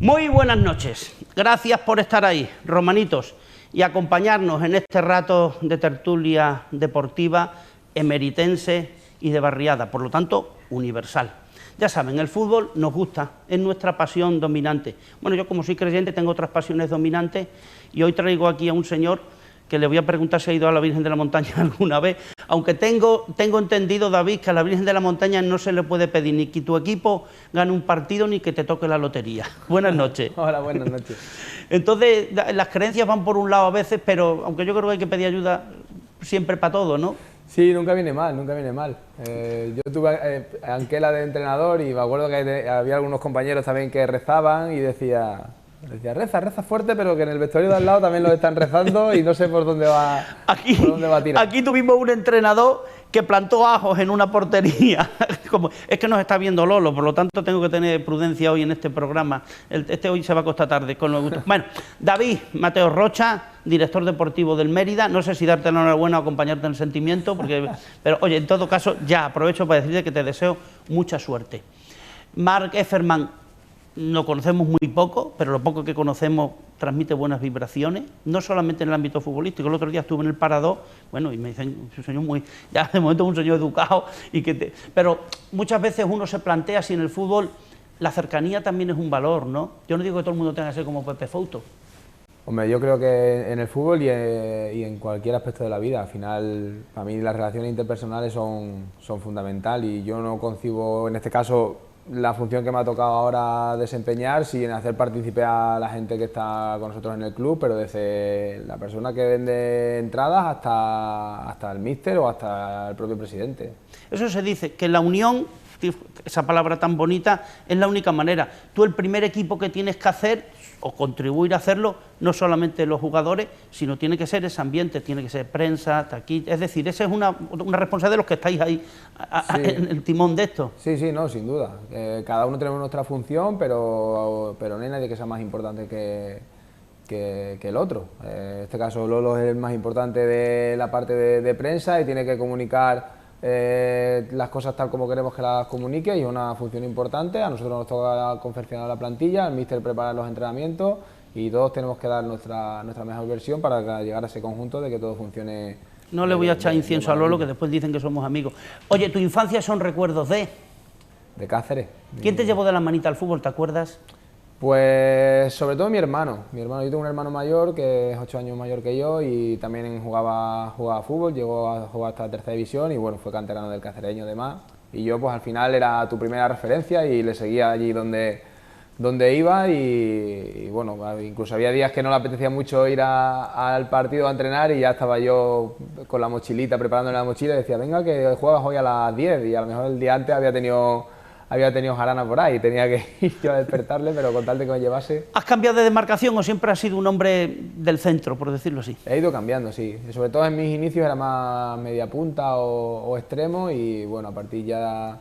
Muy buenas noches, gracias por estar ahí, romanitos, y acompañarnos en este rato de tertulia deportiva, emeritense y de barriada, por lo tanto, universal. Ya saben, el fútbol nos gusta, es nuestra pasión dominante. Bueno, yo como soy creyente tengo otras pasiones dominantes y hoy traigo aquí a un señor que le voy a preguntar si ha ido a la Virgen de la Montaña alguna vez, aunque tengo entendido, David, que a la Virgen de la Montaña no se le puede pedir ni que tu equipo gane un partido ni que te toque la lotería. Buenas noches. Hola, buenas noches. Entonces, las creencias van por un lado a veces, pero aunque yo creo que hay que pedir ayuda siempre para todo, ¿no? Sí, nunca viene mal, nunca viene mal. Yo tuve Anquela de entrenador y me acuerdo que había algunos compañeros también que rezaban y decía, reza fuerte, pero que en el vestuario de al lado también lo están rezando y no sé por dónde va a tirar. Aquí tuvimos un entrenador que plantó ajos en una portería. Es que nos está viendo Lolo, por lo tanto tengo que tener prudencia hoy en este programa. Este hoy se va a acostar tarde, con lo gusto. Bueno, David Mateo Rocha, director deportivo del Mérida. No sé si darte la enhorabuena o acompañarte en el sentimiento, pero oye, en todo caso, ya aprovecho para decirte que te deseo mucha suerte. Marc Efferman, lo conocemos muy poco, pero lo poco que conocemos transmite buenas vibraciones, no solamente en el ámbito futbolístico. El otro día estuve en el Parador, bueno, y me dicen, un señor muy, ya de momento un señor educado, pero muchas veces uno se plantea si en el fútbol la cercanía también es un valor, ¿no? Yo no digo que todo el mundo tenga que ser como Pepe Fouto. Hombre, yo creo que en el fútbol y en cualquier aspecto de la vida, al final, para mí las relaciones interpersonales son fundamentales y yo no concibo, en este caso, la función que me ha tocado ahora desempeñar, sí en hacer partícipe a la gente que está con nosotros en el club, pero desde la persona que vende entradas hasta el míster o hasta el propio presidente. Eso se dice, que la unión, esa palabra tan bonita, es la única manera. Tú el primer equipo que tienes que hacer o contribuir a hacerlo, no solamente los jugadores, sino tiene que ser ese ambiente, tiene que ser prensa, taquilla, es decir, esa es una responsabilidad de los que estáis ahí sí, en el timón de esto. Sí, sí, no, sin duda. Cada uno tenemos nuestra función, pero no hay nadie que sea más importante que el otro. En este caso Lolo es el más importante de la parte de prensa y tiene que comunicar las cosas tal como queremos que las comunique y es una función importante. A nosotros nos toca confeccionar la plantilla, el míster preparar los entrenamientos y todos tenemos que dar nuestra mejor versión para llegar a ese conjunto de que todo funcione. No le voy a echar incienso a Lolo, que después dicen que somos amigos. Oye, ¿tu infancia son recuerdos de Cáceres? ¿Quién te llevó de la manita al fútbol, te acuerdas? Pues sobre todo mi hermano. Yo tengo un hermano mayor que es 8 años mayor que yo y también jugaba fútbol, llegó a jugar hasta la tercera división y bueno, fue canterano del Cacereño además. Y yo pues al final era tu primera referencia y le seguía allí donde iba y bueno, incluso había días que no le apetecía mucho ir al partido a entrenar y ya estaba yo con la mochilita, preparándole la mochila y decía, venga que juegas hoy a las 10 y a lo mejor el día antes había tenido jarana por ahí, tenía que ir yo a despertarle, pero con tal de que me llevase. ¿Has cambiado de demarcación o siempre has sido un hombre del centro, por decirlo así? He ido cambiando, sí. Sobre todo en mis inicios era más media punta o extremo y bueno, a partir ya,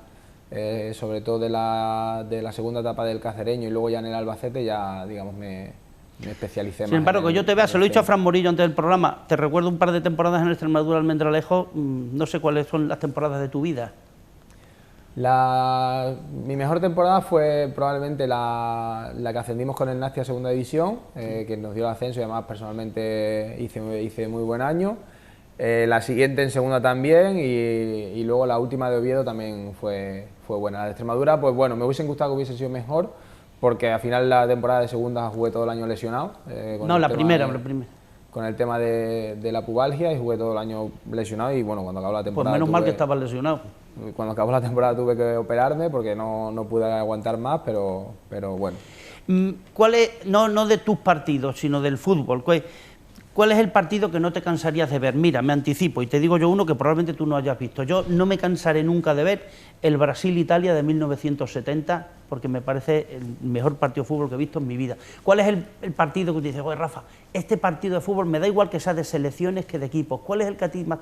sobre todo de la segunda etapa del Cacereño y luego ya en el Albacete, ya digamos me especialicé más. Sin embargo, que yo te vea, se lo he dicho a Fran Morillo antes del programa, te recuerdo un par de temporadas en el Extremadura Almendralejo, no sé cuáles son las temporadas de tu vida. Mi mejor temporada fue probablemente la que ascendimos con el Nastia a segunda división, que nos dio el ascenso y además personalmente hice muy buen año. La siguiente en segunda también y luego la última de Oviedo también fue buena. La de Extremadura, pues bueno, me hubiese gustado que hubiese sido mejor porque al final la temporada de segunda jugué todo el año lesionado. La primera. Con el tema de la pubalgia y jugué todo el año lesionado y bueno, cuando acabó la temporada... Pues menos mal que estabas lesionado. Cuando acabó la temporada tuve que operarme porque no pude aguantar más, pero bueno. ¿Cuál es, no de tus partidos, sino del fútbol? ¿Cuál es el partido que no te cansarías de ver? Mira, me anticipo y te digo yo uno que probablemente tú no hayas visto. Yo no me cansaré nunca de ver el Brasil-Italia de 1970 porque me parece el mejor partido de fútbol que he visto en mi vida. ¿Cuál es el partido que te dices, oye Rafa, este partido de fútbol me da igual que sea de selecciones que de equipos? ¿Cuál es el que a ti más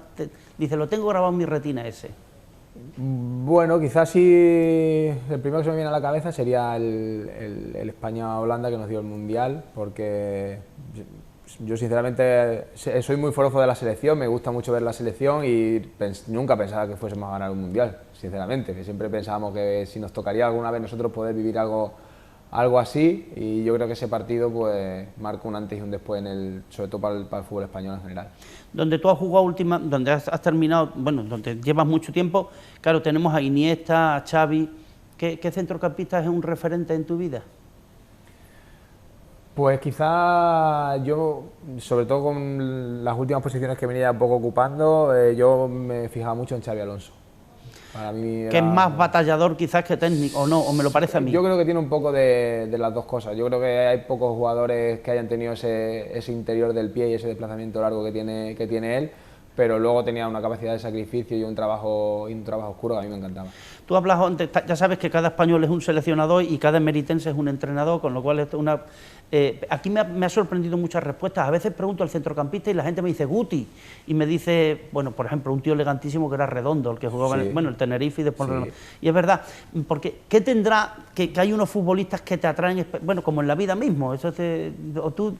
dice, lo tengo grabado en mi retina ese? Bueno, quizás sí, el primero que se me viene a la cabeza sería el España-Holanda que nos dio el Mundial, porque yo sinceramente soy muy forofo de la selección, me gusta mucho ver la selección y nunca pensaba que fuésemos a ganar un Mundial, sinceramente, que siempre pensábamos que si nos tocaría alguna vez nosotros poder vivir algo algo así, y yo creo que ese partido pues marca un antes y un después, sobre todo para el fútbol español en general. Donde tú has jugado donde has terminado, bueno, donde llevas mucho tiempo, claro, tenemos a Iniesta, a Xavi. ¿Qué centrocampista es un referente en tu vida? Pues quizá yo, sobre todo con las últimas posiciones que venía un poco ocupando, yo me fijaba mucho en Xavi Alonso. Para mí que es más batallador quizás que técnico, o no, o me lo parece a mí. Yo creo que tiene un poco de las dos cosas. Yo creo que hay pocos jugadores que hayan tenido ese interior del pie y ese desplazamiento largo que tiene él, pero luego tenía una capacidad de sacrificio y un trabajo oscuro que a mí me encantaba. Tú hablas antes, ya sabes que cada español es un seleccionador y cada emeritense es un entrenador, con lo cual es una... aquí me ha sorprendido muchas respuestas. A veces pregunto al centrocampista y la gente me dice Guti, y me dice, bueno, por ejemplo, un tío elegantísimo que era Redondo, el que jugaba sí. el Tenerife y después... Sí. Y es verdad, porque ¿qué tendrá que hay unos futbolistas que te atraen, bueno, como en la vida mismo? Eso o tú,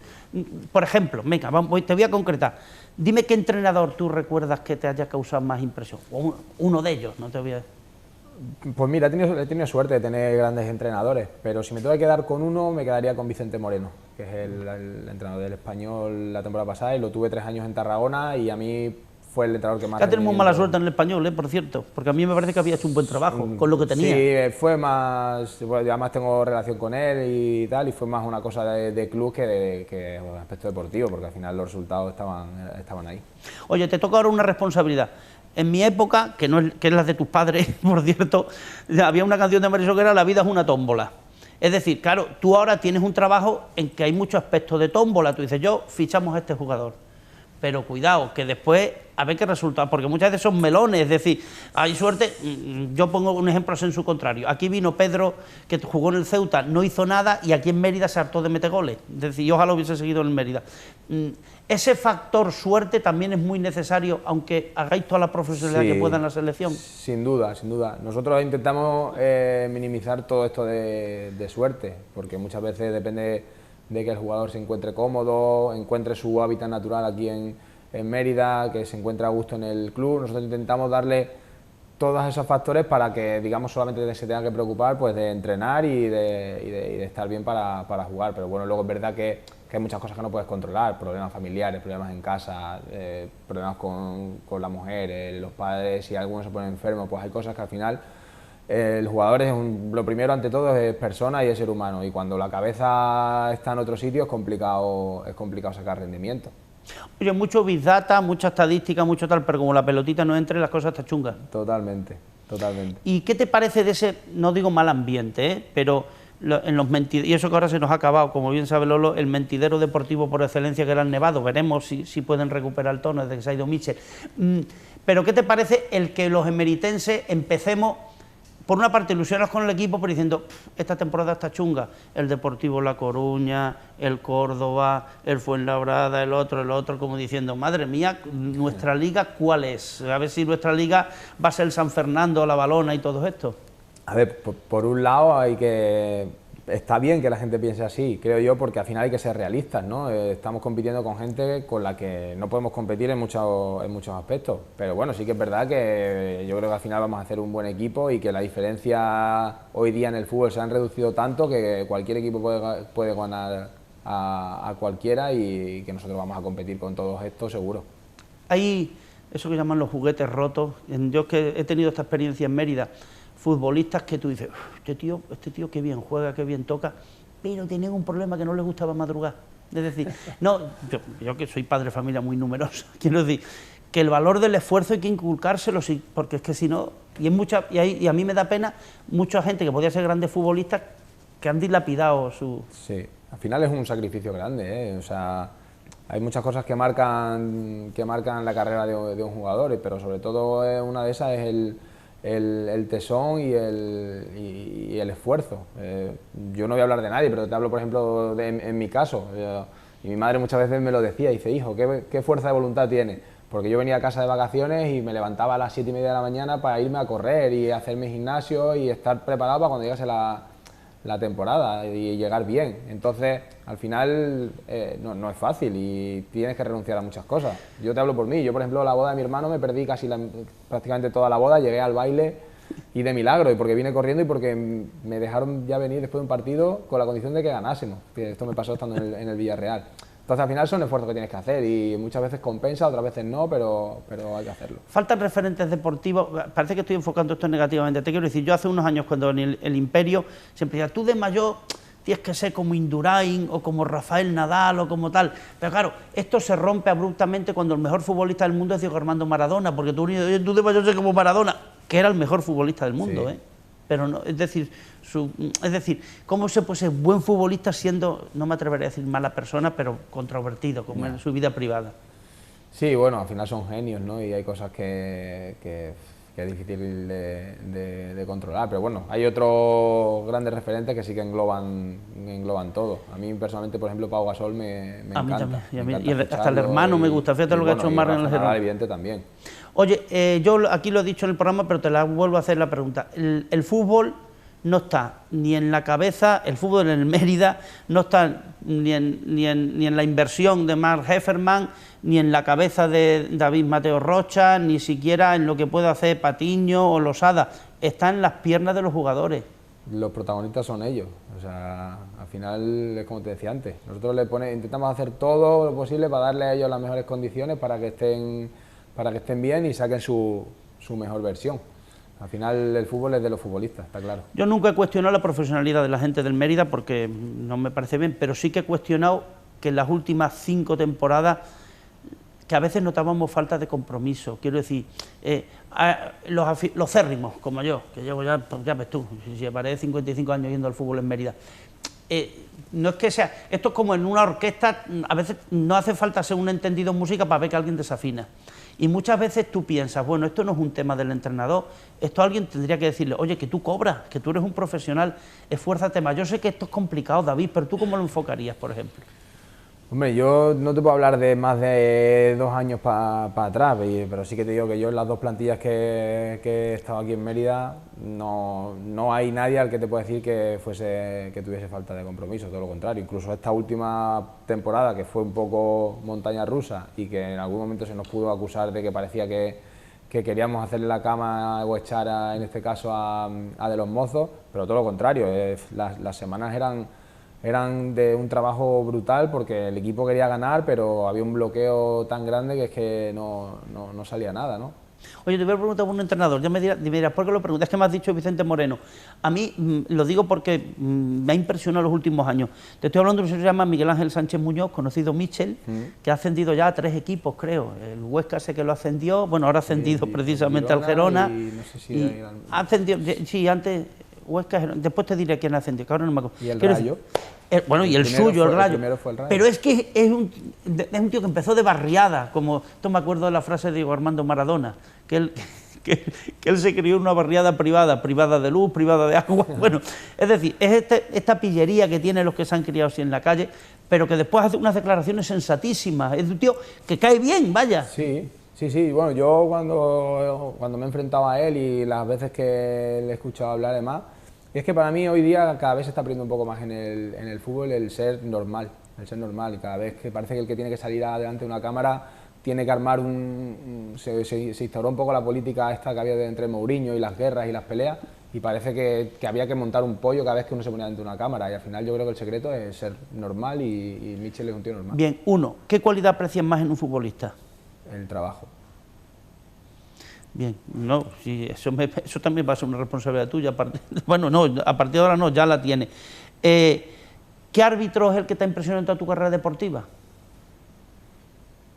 por ejemplo, venga, te voy a concretar. Dime qué entrenador tú recuerdas que te haya causado más impresión, o uno de ellos, no te voy a... Pues mira, he tenido suerte de tener grandes entrenadores, pero si me tengo que quedar con uno, me quedaría con Vicente Moreno, que es el entrenador del Español la temporada pasada, y lo tuve 3 años en Tarragona, y a mí fue el entrenador que más... Ya tenemos mala suerte en el Español, por cierto, porque a mí me parece que había hecho un buen trabajo con lo que tenía. Sí, fue más... Bueno, además tengo relación con él y tal, y fue más una cosa de club que de aspecto deportivo, porque al final los resultados estaban ahí. Oye, te toca ahora una responsabilidad. En mi época, que es la de tus padres, por cierto, había una canción de Marisol que era La vida es una tómbola. Es decir, claro, tú ahora tienes un trabajo en que hay muchos aspectos de tómbola. Tú dices, yo fichamos a este jugador. Pero cuidado, que después a ver qué resulta, porque muchas veces son melones, es decir, hay suerte. Yo pongo un ejemplo en su contrario. Aquí vino Pedro, que jugó en el Ceuta, no hizo nada, y aquí en Mérida se hartó de meter goles. Es decir, yo ojalá hubiese seguido en Mérida. Ese factor suerte también es muy necesario, aunque hagáis toda la profesionalidad que pueda en la selección. Sin duda, sin duda. Nosotros intentamos minimizar todo esto de suerte, porque muchas veces depende de que el jugador se encuentre cómodo, encuentre su hábitat natural aquí en Mérida, que se encuentre a gusto en el club. Nosotros intentamos darle todos esos factores para que, digamos, solamente se tenga que preocupar pues de entrenar y de estar bien para jugar. Pero bueno, luego es verdad que hay muchas cosas que no puedes controlar, problemas familiares, problemas en casa, problemas con la mujer, los padres, si alguno se pone enfermo, pues hay cosas que al final... El jugador lo primero ante todo es persona y es ser humano, y cuando la cabeza está en otro sitio es complicado sacar rendimiento. Oye, mucho Big Data, mucha estadística, mucho tal, pero como la pelotita no entre, las cosas están chungas. Totalmente, totalmente. ¿Y qué te parece de ese, no digo mal ambiente, pero en los mentideros, y eso que ahora se nos ha acabado, como bien sabe Lolo, el mentidero deportivo por excelencia que era el Nevado? Veremos si pueden recuperar el tono desde que se ha ido Michel. Pero ¿qué te parece el que los emeritenses empecemos... Por una parte ilusionas con el equipo, pero diciendo, esta temporada está chunga, el Deportivo La Coruña, el Córdoba, el Fuenlabrada, el otro, como diciendo, madre mía, ¿nuestra liga cuál es? A ver si nuestra liga va a ser el San Fernando, la Balona y todo esto. A ver, por un lado está bien que la gente piense así, creo yo, porque al final hay que ser realistas, ¿no? Estamos compitiendo con gente con la que no podemos competir en muchos aspectos, pero bueno, sí que es verdad que yo creo que al final vamos a hacer un buen equipo y que la diferencia hoy día en el fútbol se han reducido tanto que cualquier equipo puede ganar a cualquiera, y que nosotros vamos a competir con todos estos seguro. Hay eso que llaman los juguetes rotos. Yo que he tenido esta experiencia en Mérida, futbolistas que tú dices, este tío qué bien juega, qué bien toca, pero tenía un problema, que no le gustaba madrugar. Es decir, no, yo que soy padre de familia muy numerosa, quiero decir que el valor del esfuerzo hay que inculcárselo, porque es que si no, y a mí me da pena mucha gente que podía ser grandes futbolistas que han dilapidado su... Sí, al final es un sacrificio grande, ¿eh? O sea, hay muchas cosas que marcan la carrera de un jugador, pero sobre todo una de esas es el tesón y el esfuerzo. Yo no voy a hablar de nadie, pero te hablo, por ejemplo, en mi caso. Y mi madre muchas veces me lo decía, dice, hijo, ¿qué fuerza de voluntad tienes? Porque yo venía a casa de vacaciones y me levantaba a las 7:30 de la mañana para irme a correr y hacer mi gimnasio y estar preparado para cuando llegase la temporada y llegar bien. Entonces, al final no es fácil y tienes que renunciar a muchas cosas. Yo te hablo por mí. Yo, por ejemplo, la boda de mi hermano me perdí prácticamente toda la boda. Llegué al baile y de milagro, y porque vine corriendo y porque me dejaron ya venir después de un partido con la condición de que ganásemos. Esto me pasó estando en el Villarreal. Entonces al final son esfuerzos que tienes que hacer y muchas veces compensa, otras veces no, pero hay que hacerlo. Faltan referentes deportivos, parece que estoy enfocando esto negativamente, te quiero decir, yo hace unos años cuando en el Imperio siempre decía, tú de mayor tienes que ser como Indurain o como Rafael Nadal o como tal, pero claro, esto se rompe abruptamente cuando el mejor futbolista del mundo es Diego Armando Maradona, porque tú de mayor ser como Maradona, que era el mejor futbolista del mundo, sí. Pero no, es decir, ¿cómo se puede ser buen futbolista siendo, no me atreveré a decir mala persona, pero controvertido, como en su vida privada? Sí, bueno, al final son genios, ¿no? Y hay cosas que es difícil de controlar, pero bueno, hay otros grandes referentes que sí que engloban todo. A mí personalmente, por ejemplo, Pau Gasol me encanta. Y hasta el hermano me gusta, fíjate lo que ha hecho Omar en el Girona. Evidente también. Oye, yo aquí lo he dicho en el programa, pero te la vuelvo a hacer la pregunta. El fútbol no está ni en la cabeza, el fútbol en el Mérida no está ni en la inversión de Mark Hefferman, ni en la cabeza de David Mateo Rocha, ni siquiera en lo que puede hacer Patiño o Losada, está en las piernas de los jugadores. Los protagonistas son ellos, o sea, al final es como te decía antes, nosotros intentamos hacer todo lo posible para darle a ellos las mejores condiciones para que estén bien y saquen su mejor versión. Al final el fútbol es de los futbolistas, está claro. Yo nunca he cuestionado la profesionalidad de la gente del Mérida porque no me parece bien, pero sí que he cuestionado que en las últimas 5 temporadas que a veces notábamos falta de compromiso, quiero decir, los cérrimos, como yo, que llevo ya ves tú, llevaré 55 años yendo al fútbol en Mérida. No es que sea, esto es como en una orquesta, a veces no hace falta ser un entendido en música para ver que alguien desafina. Y muchas veces tú piensas, bueno, esto no es un tema del entrenador, esto alguien tendría que decirle, oye, que tú cobras, que tú eres un profesional, esfuérzate más. Yo sé que esto es complicado, David, pero ¿tú cómo lo enfocarías, por ejemplo? Hombre, yo no te puedo hablar de más de 2 años para atrás, pero sí que te digo que yo en las 2 plantillas que he estado aquí en Mérida no hay nadie al que te pueda decir que tuviese falta de compromiso, todo lo contrario. Incluso esta última temporada, que fue un poco montaña rusa y que en algún momento se nos pudo acusar de que parecía que queríamos hacerle la cama o echar, en este caso, a De los Mozos, pero todo lo contrario, las semanas eran de un trabajo brutal porque el equipo quería ganar, pero había un bloqueo tan grande que es que no salía nada, ¿no? Oye, te voy a preguntar por un entrenador, ya me dirás, ¿por qué lo preguntas? Es que me has dicho Vicente Moreno. A mí, lo digo porque me ha impresionado los últimos años. Te estoy hablando de un señor que se llama Miguel Ángel Sánchez Muñoz, conocido Michel, que ha ascendido ya a 3 equipos, creo. El Huesca sé que lo ascendió, bueno, ahora ha ascendido precisamente al Gerona. Y no sé si ha ascendido, sí, antes Huesca, Gerona, después te diré quién ha ascendido, que ahora no me acuerdo. ¿Y el Rayo? Bueno, y el suyo, el Rayo. Primero fue el Rayo. Pero es que es un tío que empezó de barriada, como esto me acuerdo de la frase de Diego Armando Maradona, que él se crió en una barriada privada de luz, privada de agua. Bueno, es decir, es esta pillería que tienen los que se han criado así en la calle, pero que después hace unas declaraciones sensatísimas. Es un tío que cae bien, vaya. Sí. Bueno, yo cuando me he enfrentado a él y las veces que le he escuchado hablar además, es que para mí hoy día cada vez se está aprendiendo un poco más en el fútbol el ser normal, y cada vez que parece que el que tiene que salir adelante de una cámara tiene que armar se instauró un poco la política esta que había entre Mourinho y las guerras y las peleas, y parece que había que montar un pollo cada vez que uno se ponía delante de una cámara, y al final yo creo que el secreto es ser normal y Michel es un tío normal. Bien, ¿qué cualidad aprecias más en un futbolista? El trabajo. Bien, no, sí, eso también va a ser una responsabilidad tuya. Bueno, no, a partir de ahora no, ya la tiene. ¿Qué árbitro es el que te ha impresionado en toda tu carrera deportiva?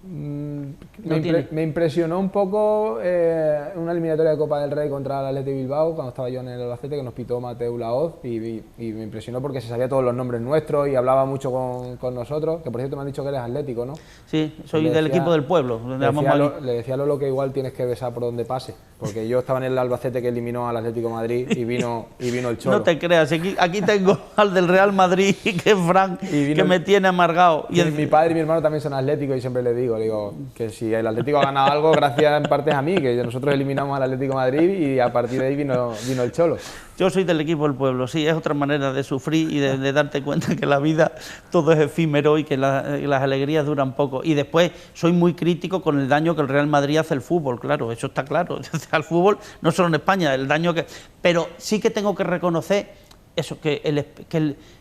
Me impresionó un poco una eliminatoria de Copa del Rey contra el Athletic Bilbao, cuando estaba yo en el Albacete, que nos pitó Mateu Laoz, y me impresionó porque se sabía todos los nombres nuestros y hablaba mucho con nosotros, que por cierto me han dicho que eres atlético, ¿no? Sí, soy del equipo del pueblo. Le decía a Lolo que igual tienes que besar por donde pase, porque yo estaba en el Albacete que eliminó al Atlético de Madrid y vino el Cholo. No te creas, aquí tengo al del Real Madrid, que es Frank, que me tiene amargado. Y mi padre y mi hermano también son atléticos y siempre les digo digo. Le digo que si el Atlético ha ganado algo, gracias en parte a mí, que nosotros eliminamos al Atlético de Madrid y a partir de ahí vino el Cholo. Yo soy del equipo del pueblo, sí, es otra manera de sufrir y de darte cuenta que la vida todo es efímero y que las alegrías duran poco. Y después soy muy crítico con el daño que el Real Madrid hace al fútbol, claro, eso está claro. Al fútbol, no solo en España, el daño que... Pero sí que tengo que reconocer eso, que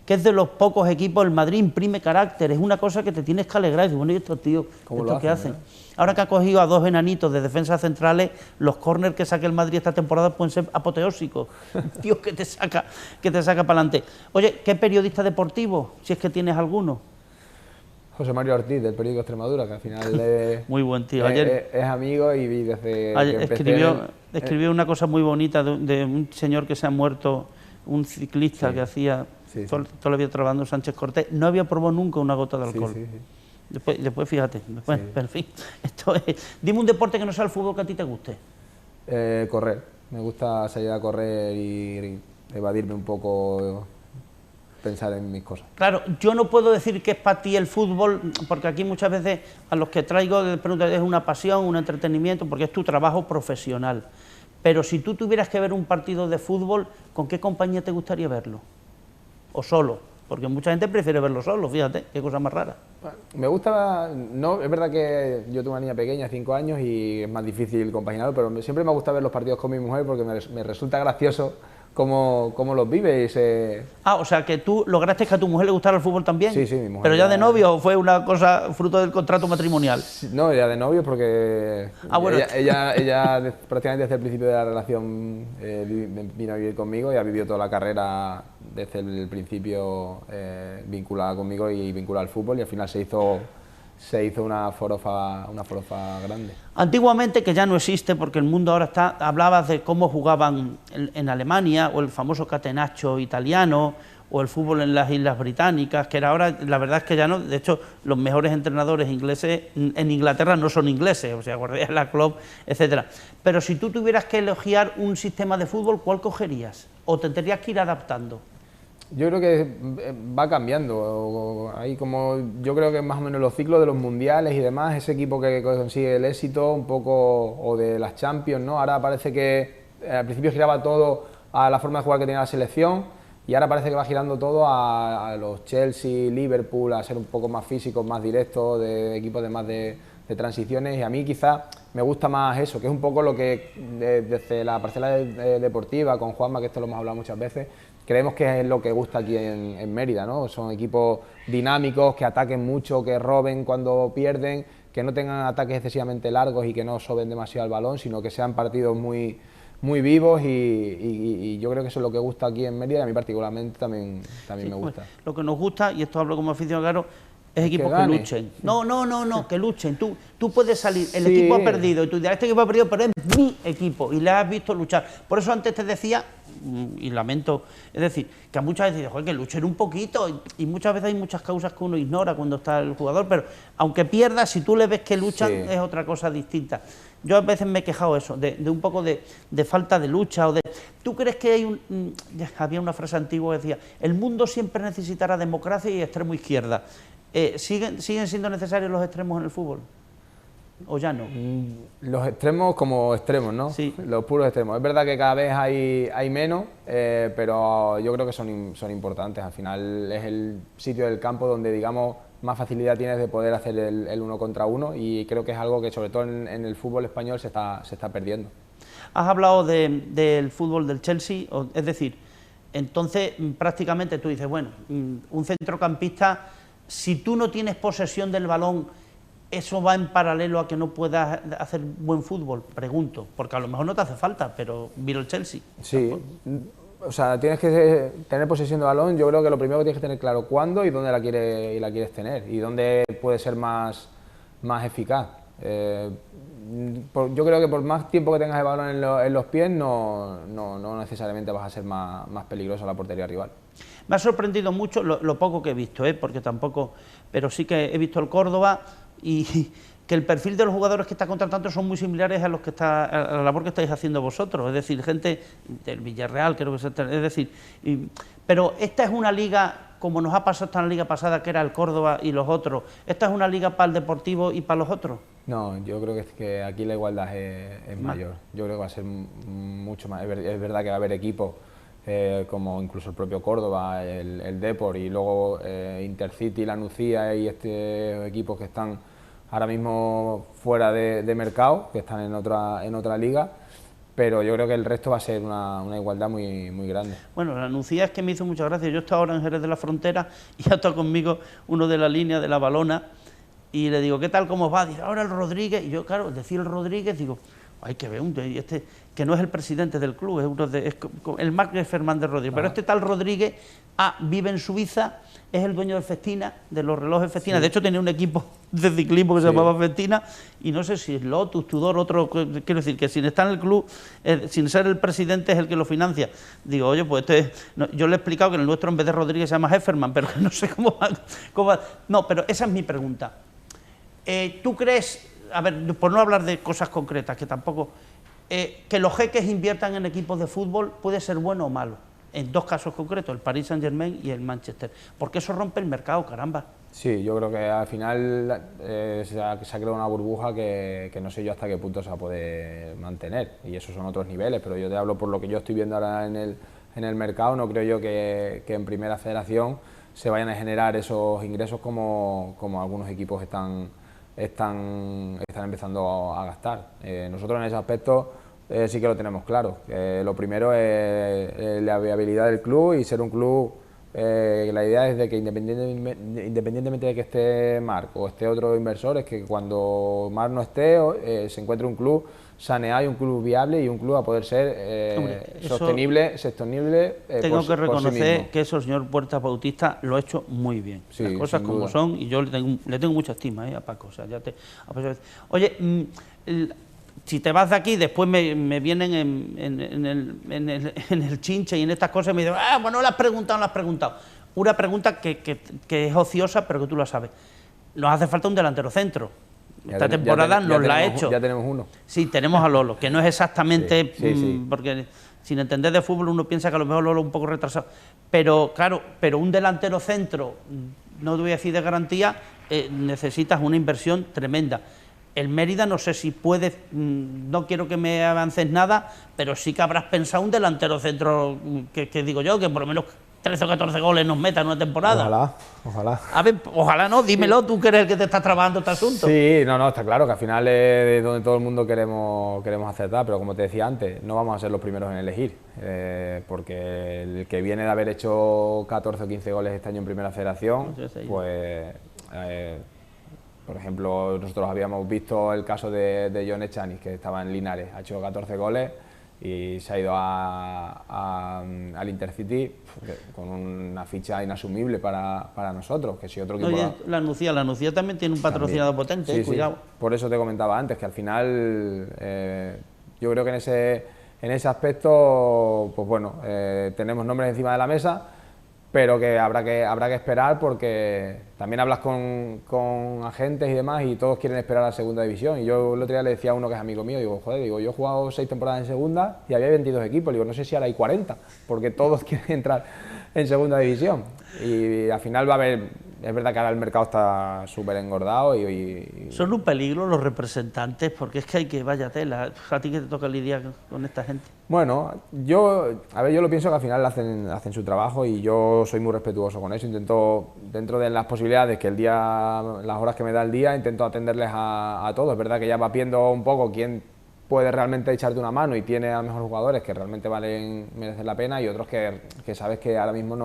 es de los pocos equipos, el Madrid imprime carácter, es una cosa que te tienes que alegrar. Y dices, bueno, ¿y estos tíos qué hacen? Ahora que ha cogido a dos enanitos de defensas centrales, los córner que saque el Madrid esta temporada pueden ser apoteósicos. Dios, que te saca para adelante. Oye, ¿qué periodista deportivo, si es que tienes alguno? José Mario Ortiz, del periódico Extremadura, que al final es, muy buen tío. Ayer es amigo y desde que escribió una cosa muy bonita de un señor que se ha muerto, un ciclista que hacía toda la vida trabajando en Sánchez Cortés, no había probado nunca una gota de alcohol. Después fíjate, pero en fin, esto es... Dime un deporte que no sea el fútbol que a ti te guste. Correr, me gusta salir a correr y evadirme un poco, pensar en mis cosas. Claro, yo no puedo decir que es para ti el fútbol, porque aquí muchas veces a los que traigo les pregunto, es una pasión, un entretenimiento, porque es tu trabajo profesional. Pero si tú tuvieras que ver un partido de fútbol, ¿con qué compañía te gustaría verlo? ¿O solo? Porque mucha gente prefiere verlo solo, fíjate, qué cosa más rara. Me gusta, no, es verdad que yo tengo una niña pequeña, 5 años, y es más difícil compaginarlo, pero siempre me gusta ver los partidos con mi mujer porque me resulta gracioso cómo los vive y se... Ah, o sea, que tú lograste que a tu mujer le gustara el fútbol también. Sí, mi mujer. ¿Pero ya de novio o fue una cosa fruto del contrato matrimonial? No, ya de novio porque bueno. ella prácticamente desde el principio de la relación vino a vivir conmigo y ha vivido toda la carrera desde el principio vinculada conmigo y vinculada al fútbol, y al final se hizo una forofa grande. Antiguamente, que ya no existe porque el mundo ahora está, hablabas de cómo jugaban en Alemania, o el famoso catenaccio italiano, o el fútbol en las Islas Británicas, que era ahora, la verdad es que ya no, de hecho, los mejores entrenadores ingleses en Inglaterra no son ingleses, o sea, Guardiola, Klopp, etcétera. Pero si tú tuvieras que elogiar un sistema de fútbol, ¿cuál cogerías? ¿O tendrías que ir adaptando? Yo creo que va cambiando, hay como, yo creo que más o menos los ciclos de los mundiales y demás, ese equipo que consigue el éxito un poco, o de las Champions, ¿no? Ahora parece que al principio giraba todo a la forma de jugar que tenía la selección, y ahora parece que va girando todo a los Chelsea, Liverpool, a ser un poco más físicos, más directos, de equipos de más de transiciones, y a mí quizás me gusta más eso, que es un poco lo que desde la parcela deportiva con Juanma, que esto lo hemos hablado muchas veces, creemos que es lo que gusta aquí en Mérida, ¿no? Son equipos dinámicos, que ataquen mucho, que roben cuando pierden, que no tengan ataques excesivamente largos y que no soben demasiado el balón, sino que sean partidos muy vivos, y yo creo que eso es lo que gusta aquí en Mérida, y a mí particularmente también me gusta. Lo que nos gusta, y esto hablo como aficionado, claro, es equipos que luchen. No, que luchen. Tú puedes salir, el equipo ha perdido, y tú dirás, este equipo ha perdido, pero es mi equipo, y le has visto luchar. Por eso antes te decía, y lamento, es decir, que a muchas veces dices, que luchen un poquito, y muchas veces hay muchas causas que uno ignora cuando está el jugador, pero aunque pierda, si tú le ves que luchan, es otra cosa distinta. Yo a veces me he quejado eso, de un poco de falta de lucha, o de... ¿Tú crees que hay había una frase antigua que decía, el mundo siempre necesitará democracia y extremo izquierda? ¿Siguen siendo necesarios los extremos en el fútbol? ¿O ya no? Los extremos como extremos, ¿no? Sí. Los puros extremos. Es verdad que cada vez hay menos, pero yo creo que son importantes. Al final es el sitio del campo donde, digamos, más facilidad tienes de poder hacer el uno contra uno, y creo que es algo que sobre todo en el fútbol español se está perdiendo. Has hablado del fútbol del Chelsea, es decir, entonces prácticamente tú dices, bueno, un centrocampista, si tú no tienes posesión del balón, ¿eso va en paralelo a que no puedas hacer buen fútbol? Pregunto, porque a lo mejor no te hace falta, pero mira el Chelsea. Sí, o sea, tienes que tener posesión de balón. Yo creo que lo primero que tienes que tener claro cuándo y dónde la quieres tener, y dónde puede ser más eficaz. Yo creo que por más tiempo que tengas el balón en los pies, no necesariamente vas a ser más peligroso a la portería rival. Me ha sorprendido mucho lo poco que he visto, porque tampoco, pero sí que he visto el Córdoba, y que el perfil de los jugadores que está contratando son muy similares a la labor que estáis haciendo vosotros, es decir, gente del Villarreal, creo que es decir, pero esta es una liga como nos ha pasado esta en la liga pasada, que era el Córdoba y los otros? ¿Esta es una liga para el Deportivo y para los otros? No, yo creo que aquí la igualdad es mayor. Yo creo que va a ser mucho más. Es verdad que va a haber equipos como incluso el propio Córdoba, el Depor y luego Intercity, la Nucía y equipos que están ahora mismo fuera de mercado, que están en otra liga, pero yo creo que el resto va a ser una igualdad muy grande. Bueno, la Nucía es que me hizo muchas gracias. Yo estaba ahora en Jerez de la Frontera y ha estado conmigo uno de la línea de la Balona y le digo, ¿qué tal, cómo va? Dice, ahora el Rodríguez. Y yo, claro, decir el Rodríguez, digo, hay que ver, que no es el presidente del club, es el Márquez Fernández Rodríguez, pero este tal Rodríguez vive en Suiza, es el dueño de Festina, de los relojes Festina, sí. De hecho tenía un equipo de ciclismo que se llamaba Festina, y no sé si es Lotus, Tudor, otro, quiero decir, que sin estar en el club, sin ser el presidente es el que lo financia. Digo, oye, pues yo le he explicado que en el nuestro en vez de Rodríguez se llama Hefferman, pero que no sé cómo va. No, pero esa es mi pregunta. ¿Tú crees, a ver, por no hablar de cosas concretas, que tampoco, que los jeques inviertan en equipos de fútbol puede ser bueno o malo? En dos casos concretos, el Paris Saint-Germain y el Manchester, porque eso rompe el mercado, caramba. Sí, yo creo que al final se ha creado una burbuja que no sé yo hasta qué punto se va a poder mantener, y esos son otros niveles, pero yo te hablo por lo que yo estoy viendo ahora en el mercado. No creo yo que en Primera Federación se vayan a generar esos ingresos como algunos equipos están empezando a gastar. Nosotros en ese aspecto sí que lo tenemos claro. Lo primero es la viabilidad del club y ser un club. La idea es de que independientemente de que esté Marc o esté otro inversor, es que cuando Marc no esté, se encuentre un club saneado y un club viable y un club a poder ser sostenible. Tengo que reconocer sí que eso el señor Puertas Bautista lo ha hecho muy bien. Sí, las cosas como son, y yo le tengo mucha estima a Paco. O sea, oye, si te vas de aquí, después me vienen en el chinche y en estas cosas y me dicen, bueno, no lo has preguntado. Una pregunta que es ociosa, pero que tú la sabes. Nos hace falta un delantero centro. Esta temporada nos la ha hecho. Ya tenemos uno. Sí, tenemos a Lolo, que no es exactamente... Sí. Porque sin entender de fútbol uno piensa que a lo mejor Lolo es un poco retrasado. Pero claro, un delantero centro, no te voy a decir de garantía, necesitas una inversión tremenda. El Mérida no sé si puedes, no quiero que me avances nada, pero sí que habrás pensado un delantero centro que digo yo, que por lo menos 13 o 14 goles nos meta en una temporada. Ojalá. A ver, ojalá no, dímelo, tú que eres el que te estás trabajando este asunto. Sí, no, está claro que al final es donde todo el mundo queremos acertar, pero como te decía antes, no vamos a ser los primeros en elegir, porque el que viene de haber hecho 14 o 15 goles este año en Primera Federación, pues... por ejemplo, nosotros habíamos visto el caso de John Echanis, que estaba en Linares, ha hecho 14 goles y se ha ido al Intercity con una ficha inasumible para nosotros, que si otro equipo... La Nucía también tiene un patrocinador potente, sí, cuidado. Sí. Por eso te comentaba antes, que al final yo creo que en ese aspecto, pues bueno, tenemos nombres encima de la mesa, pero que habrá que esperar, porque también hablas con agentes y demás y todos quieren esperar a la segunda división. Y yo el otro día le decía a uno que es amigo mío, digo, yo he jugado 6 temporadas en segunda y había 22 equipos, digo, no sé si ahora hay 40, porque todos quieren entrar en segunda división. Y al final va a haber, es verdad que ahora el mercado está súper engordado y... Son un peligro los representantes, porque es que hay que, vaya tela, a ti que te toca lidiar con esta gente. Bueno, yo lo pienso que al final hacen su trabajo y yo soy muy respetuoso con eso. Intento, dentro de las posibilidades que las horas que me da el día, intento atenderles a todos. Es verdad que ya vas viendo un poco quién puede realmente echarte una mano y tiene a mejores jugadores que realmente merecen la pena, y otros que sabes que ahora mismo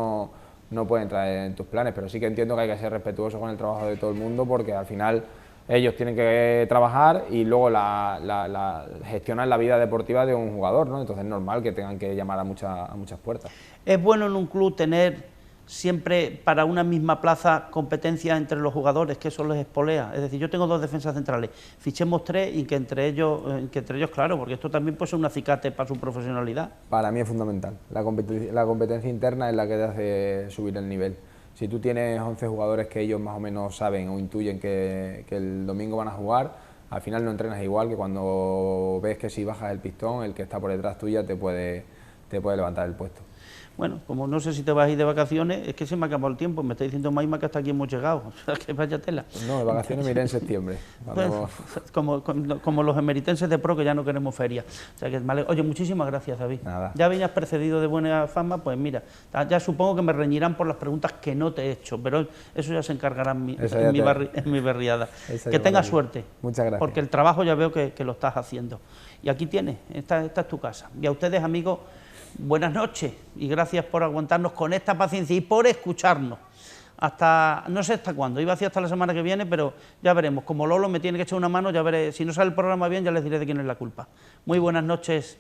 no pueden entrar en tus planes, pero sí que entiendo que hay que ser respetuoso con el trabajo de todo el mundo, porque al final ellos tienen que trabajar y luego gestionar la vida deportiva de un jugador, ¿no? Entonces es normal que tengan que llamar a muchas puertas. ¿Es bueno en un club tener siempre para una misma plaza competencia entre los jugadores, que eso les espolea? Es decir, yo tengo 2 defensas centrales, fichemos 3 y que entre ellos, claro, porque esto también puede ser un acicate para su profesionalidad. Para mí es fundamental. La competencia interna es la que te hace subir el nivel. Si tú tienes 11 jugadores que ellos más o menos saben o intuyen que el domingo van a jugar, al final no entrenas igual que cuando ves que si bajas el pistón, el que está por detrás tuya te puede levantar el puesto. Bueno, como no sé si te vas a ir de vacaciones, es que se me ha acabado el tiempo, me está diciendo Maima que hasta aquí hemos llegado, o sea, que vaya tela. No, de vacaciones me iré en septiembre. Pues, como los emeritenses de pro que ya no queremos feria. O sea, que, vale. Oye, muchísimas gracias, David. Nada. Ya venías precedido de buena fama, pues mira, ya supongo que me reñirán por las preguntas que no te he hecho, pero eso ya se encargará en mi berriada. Que tengas suerte. Muchas gracias. Porque el trabajo ya veo que lo estás haciendo. Y aquí tienes, esta es tu casa. Y a ustedes, amigos, buenas noches y gracias por aguantarnos con esta paciencia y por escucharnos. Hasta, no sé hasta cuándo, iba a decir hasta la semana que viene, pero ya veremos. Como Lolo me tiene que echar una mano, ya veré. Si no sale el programa bien, ya les diré de quién es la culpa. Muy buenas noches.